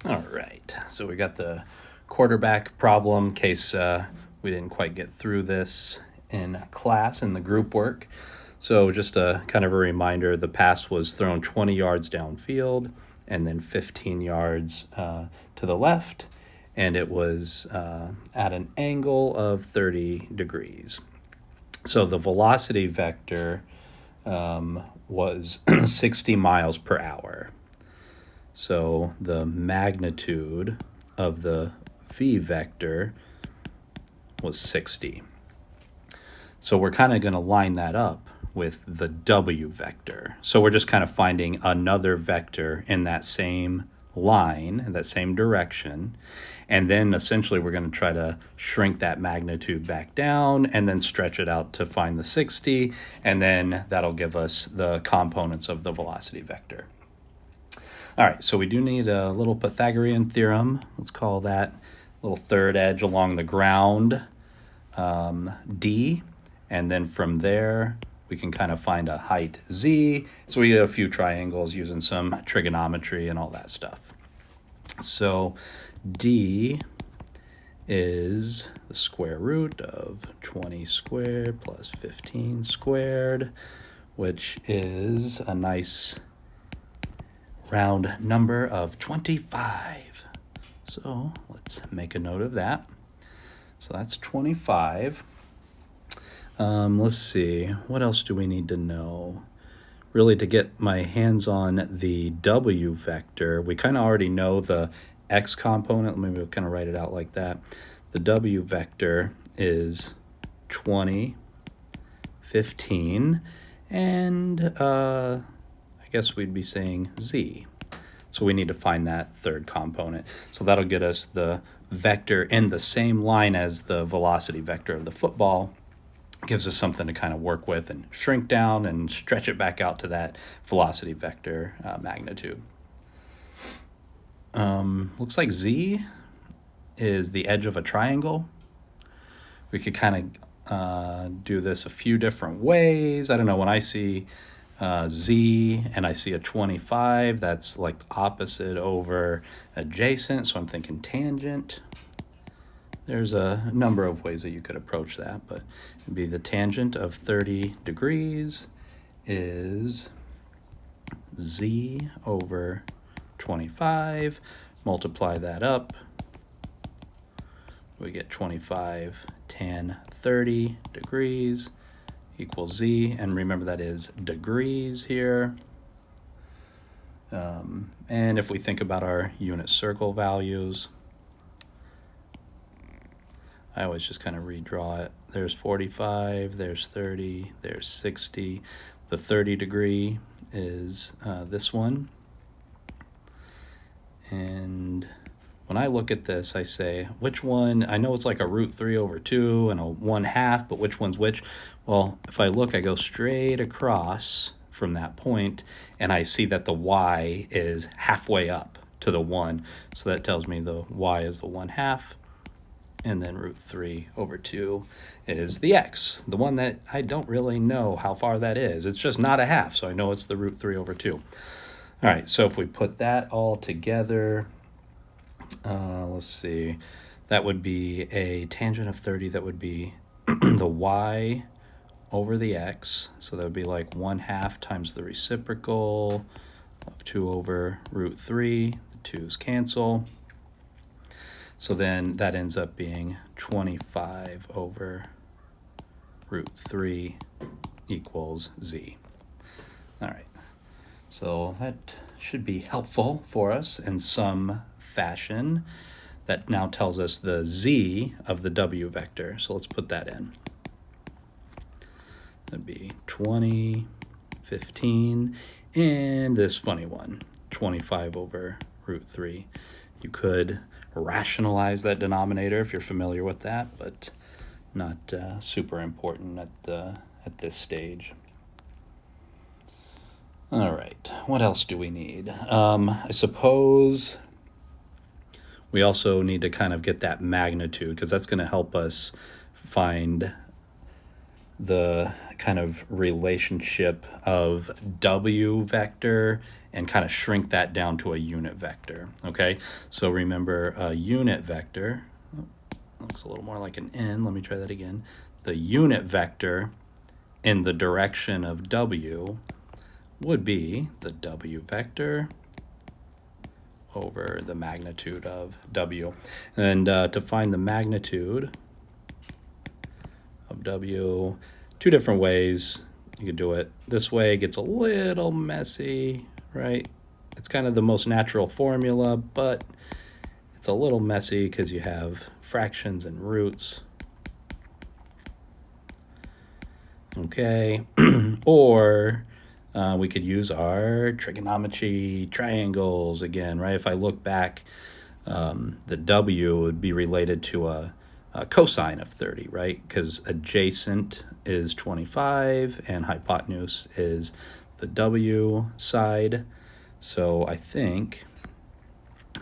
All right, so we got the quarterback problem in case we didn't quite get through this in class in the group work. So just a kind of a reminder, the pass was thrown 20 yards downfield and then 15 yards to the left, and it was at an angle of 30 degrees. So the velocity vector was 60 miles per hour. So the magnitude of the v vector was 60. So we're kind of going to line that up with the w vector. So we're just kind of finding another vector in that same line, in that same direction. And then essentially we're going to try to shrink that magnitude back down and then stretch it out to find the 60. And then that'll give us the components of the velocity vector. All right, so we do need a little Pythagorean theorem. Let's call that little third edge along the ground, D. And then from there, we can kind of find a height Z. So we get a few triangles using some trigonometry and all that stuff. So D is the square root of 20 squared plus 15 squared, which is a nice round number of 25. So let's make a note of that. So that's 25. Let's see, what else do we need to know? Really, to get my hands on the w vector, we kind of already know the x component. Maybe we'll kind of write it out like that. The w vector is 20, 15, and I guess we'd be saying z. So we need to find that third component. So that'll get us the vector in the same line as the velocity vector of the football. Gives us something to kind of work with and shrink down and stretch it back out to that velocity vector magnitude. Looks like z is the edge of a triangle. We could kind of do this a few different ways. I don't know, when I see z and I see a 25, that's like opposite over adjacent, so I'm thinking tangent. There's a number of ways that you could approach that, but it'd be the tangent of 30 degrees is z over 25. Multiply that up. We get 25 tan 30 degrees equals z, and remember that is degrees here. And if we think about our unit circle values, I always just kind of redraw it. There's 45, there's 30, there's 60. The 30 degree is this one. And when I look at this, I say, which one? I know it's like a root 3 over 2 and a 1/2, but which one's which? Well, if I look, I go straight across from that point, and I see that the y is halfway up to the 1. So that tells me the y is the 1/2. And then root 3 over 2 is the x, the one that I don't really know how far that is. It's just not a half, so I know it's the root 3 over 2. All right, so if we put that all together, let's see, that would be a tangent of 30, that would be the y over the x, so that would be like 1/2 times the reciprocal of 2 over root 3, the 2's cancel. So then that ends up being 25 over root 3 equals z. All right, so that should be helpful for us in some fashion. That now tells us the z of the w vector, so let's put that in. That'd be 20, 15, and this funny one, 25 over root 3. You could rationalize that denominator if you're familiar with that, but not super important at this stage. All right, what else do we need? I suppose we also need to kind of get that magnitude, because that's going to help us find the kind of relationship of W vector and kind of shrink that down to a unit vector, okay? So remember a unit vector, looks a little more like an N, let me try that again. The unit vector in the direction of W would be the W vector over the magnitude of W. And to find the magnitude of W, two different ways you could do it. This way it gets a little messy, right? It's kind of the most natural formula, but it's a little messy because you have fractions and roots. Okay, or we could use our trigonometry triangles again, right? If I look back, the W would be related to a cosine of 30, right? Because adjacent is 25 and hypotenuse is the W side. So I think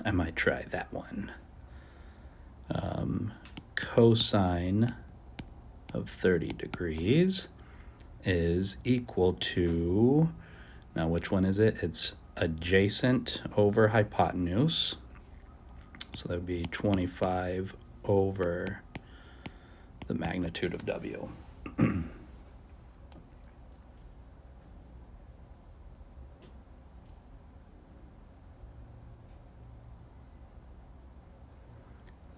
I might try that one. Cosine of 30 degrees is equal to, now which one is it? It's adjacent over hypotenuse. So that would be 25 over the magnitude of W.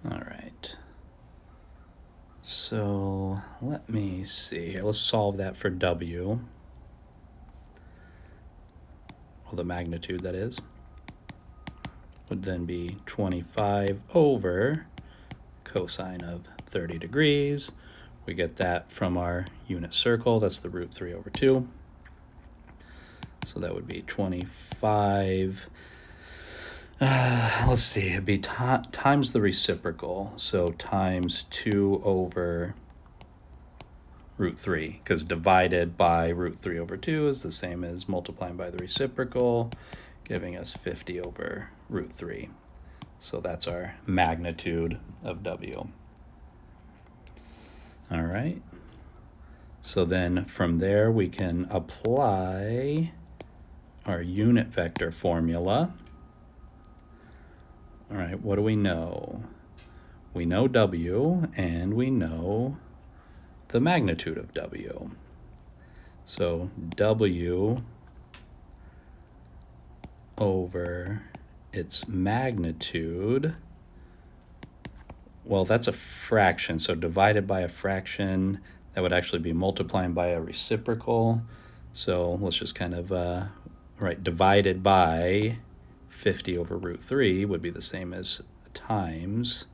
All right. So let me see. Let's solve that for W. Well, the magnitude, that is, would then be 25 over cosine of 30 degrees. We get that from our unit circle. That's the root 3 over 2. So that would be 25. Let's see, it'd be times the reciprocal. So times 2 over root 3, because divided by root 3 over 2 is the same as multiplying by the reciprocal, giving us 50 over root 3. So that's our magnitude of W. All right. So then from there we can apply our unit vector formula. All right, what do we know? We know W and we know the magnitude of W. So W over its magnitude, well, that's a fraction, so divided by a fraction, that would actually be multiplying by a reciprocal. So let's just kind of, right, divided by 50 over root 3 would be the same as times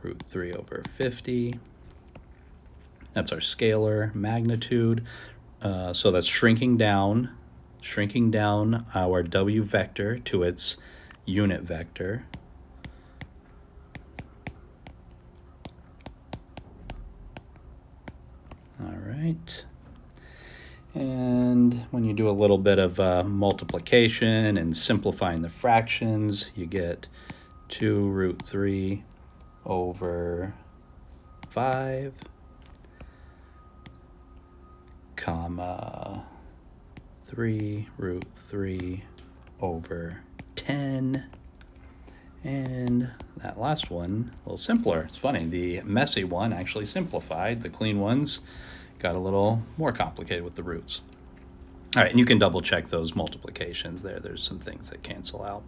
root 3 over 50. That's our scalar magnitude. So that's shrinking down our W vector to its unit vector. All right. And when you do a little bit of multiplication and simplifying the fractions, you get 2 root 3 over 5, comma 3 root 3 over 10. And that last one, a little simpler. It's funny, the messy one actually simplified. The clean ones got a little more complicated with the roots. All right, and you can double check those multiplications there. There's some things that cancel out.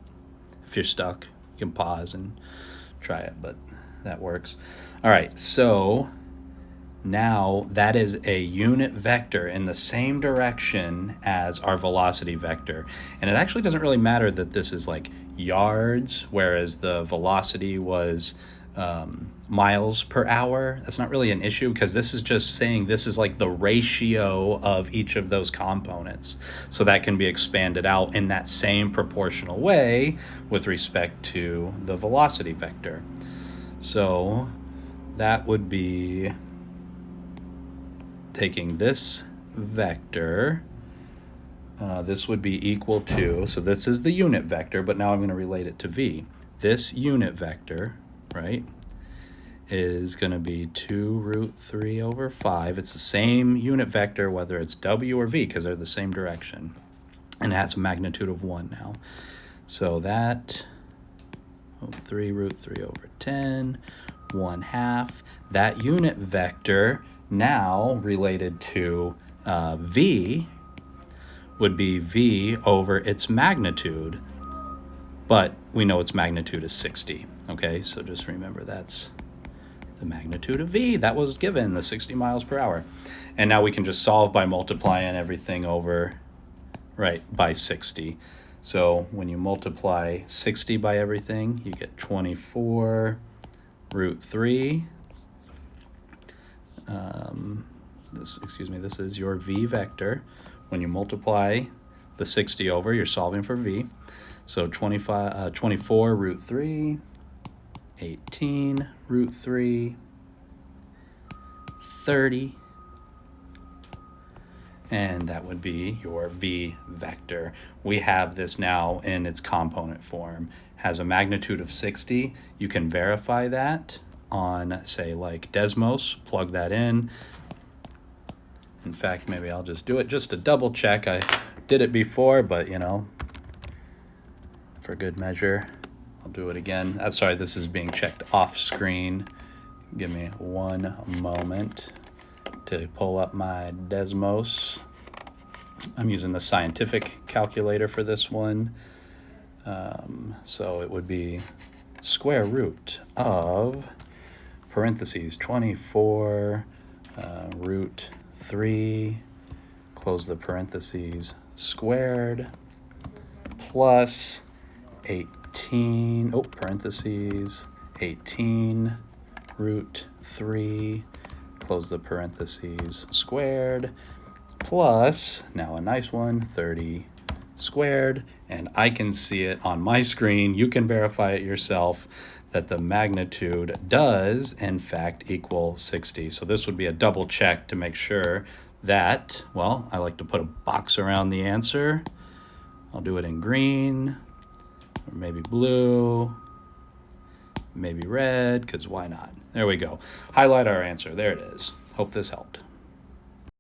If you're stuck, you can pause and try it, but that works. All right, so now that is a unit vector in the same direction as our velocity vector. And it actually doesn't really matter that this is like yards, whereas the velocity was miles per hour. That's not really an issue because this is just saying this is like the ratio of each of those components. So that can be expanded out in that same proportional way with respect to the velocity vector. So that would be taking this vector, this would be equal to, so this is the unit vector, but now I'm going to relate it to v. This unit vector, right, is going to be 2 root 3 over 5. It's the same unit vector, whether it's w or v, because they're the same direction. And it has a magnitude of 1 now. So that, 3 root 3 over 10, 1/2. That unit vector now related to v would be v over its magnitude. But we know its magnitude is 60. Okay, so just remember that's the magnitude of v that was given, the 60 miles per hour. And now we can just solve by multiplying everything over, right, by 60. So when you multiply 60 by everything, you get 24 root 3. This is your v vector. When you multiply the 60 over, you're solving for v. So 24 root 3, 18 root 3, 30, and that would be your v vector. We have this now in its component form. Has a magnitude of 60. You can verify that on, say, like Desmos. Plug that in. In fact, maybe I'll just do it just to double check. I did it before, but you know, for good measure, I'll do it again. Sorry, this is being checked off screen. Give me one moment to pull up my Desmos. I'm using the scientific calculator for this one. So it would be square root of parentheses 24 root 3, close the parentheses, squared, plus 18, parentheses, 18 root 3, close the parentheses, squared, plus, now a nice one, 30 squared, and I can see it on my screen. You can verify it yourself that the magnitude does, in fact, equal 60. So this would be a double check to make sure that, well, I like to put a box around the answer. I'll do it in green, or maybe blue, maybe red, because why not? There we go. Highlight our answer. There it is. Hope this helped.